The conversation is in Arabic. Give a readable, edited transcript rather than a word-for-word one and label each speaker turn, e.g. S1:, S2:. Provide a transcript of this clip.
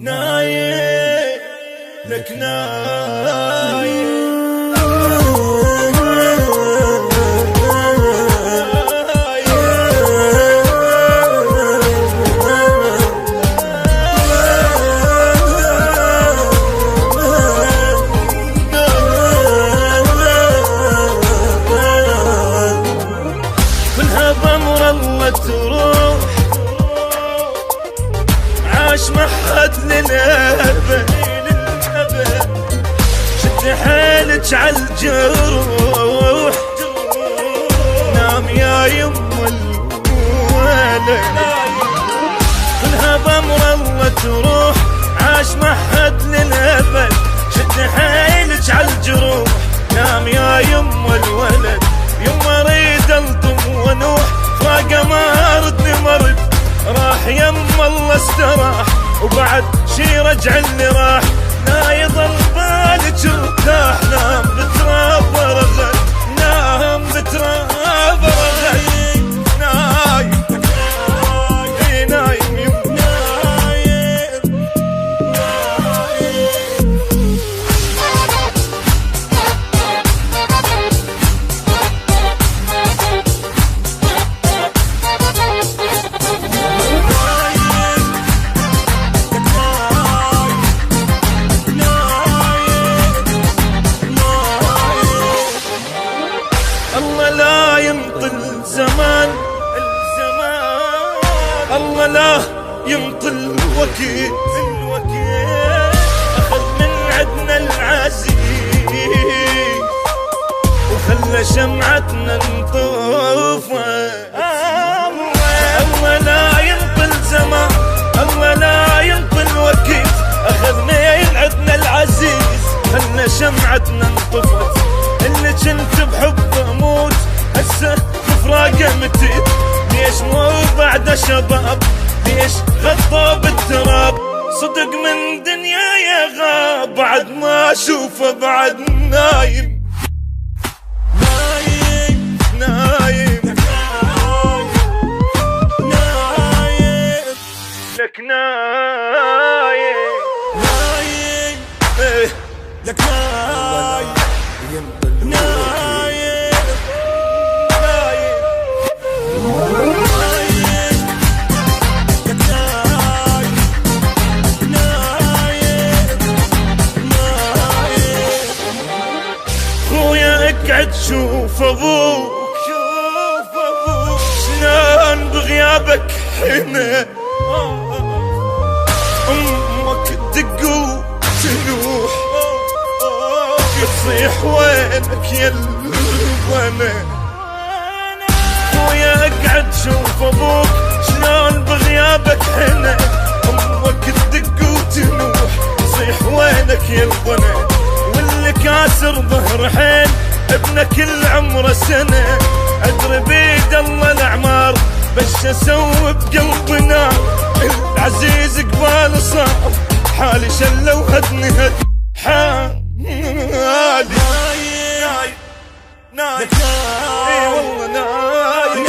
S1: نايم لك نايم كلها بأمر الله تروح عاش محد للأبد شد حيلك عالجروح نام يا يم الولد كلها بأمر الله تروح عاش محد للأبد شد حيلك عالجروح نام يا يم الولد يوم اريد الطم ونوح فاقه ما ردني مرد راح يم الله استراح وبعد شي رجع اللي راح لا يضل بالك ارتاح نام بتراب رغد نام بتراب رغد نايم نايم الله لا يمطل زمان الله لا يمطل الوكيل أخذ من عدنا العزيز وخلى شمعتنا نطوفه الله لا يمطل زمان الله لا يمطل وكيل أخذ من عدنا العزيز خلى شمعتنا نطفت اللي كنت بحبه اموت هسه بفراقه متيت ليش مو بعد شباب ليش غطى بالتراب صدق من دنيا يا غاب بعد ما اشوفه بعد نايم نايم نايم نايم لك نايم نايم لك نايم خويا اقعد شوف ابوك شلون بغيابك حنا امك تدق وتنوح يصيح وينك يا البنا خويا اقعد شوف ابوك شلون بغيابك حنا امك تدق وتنوح يصيح وينك يا البنا واللي كاسر ظهر حين ابنه كل عمره سنه ادري بيد الله الاعمار بس اسوي بقلبنا العزيز قبال صار حالي شله وهدني هد حالي نايم نايم نايم اي والله نايم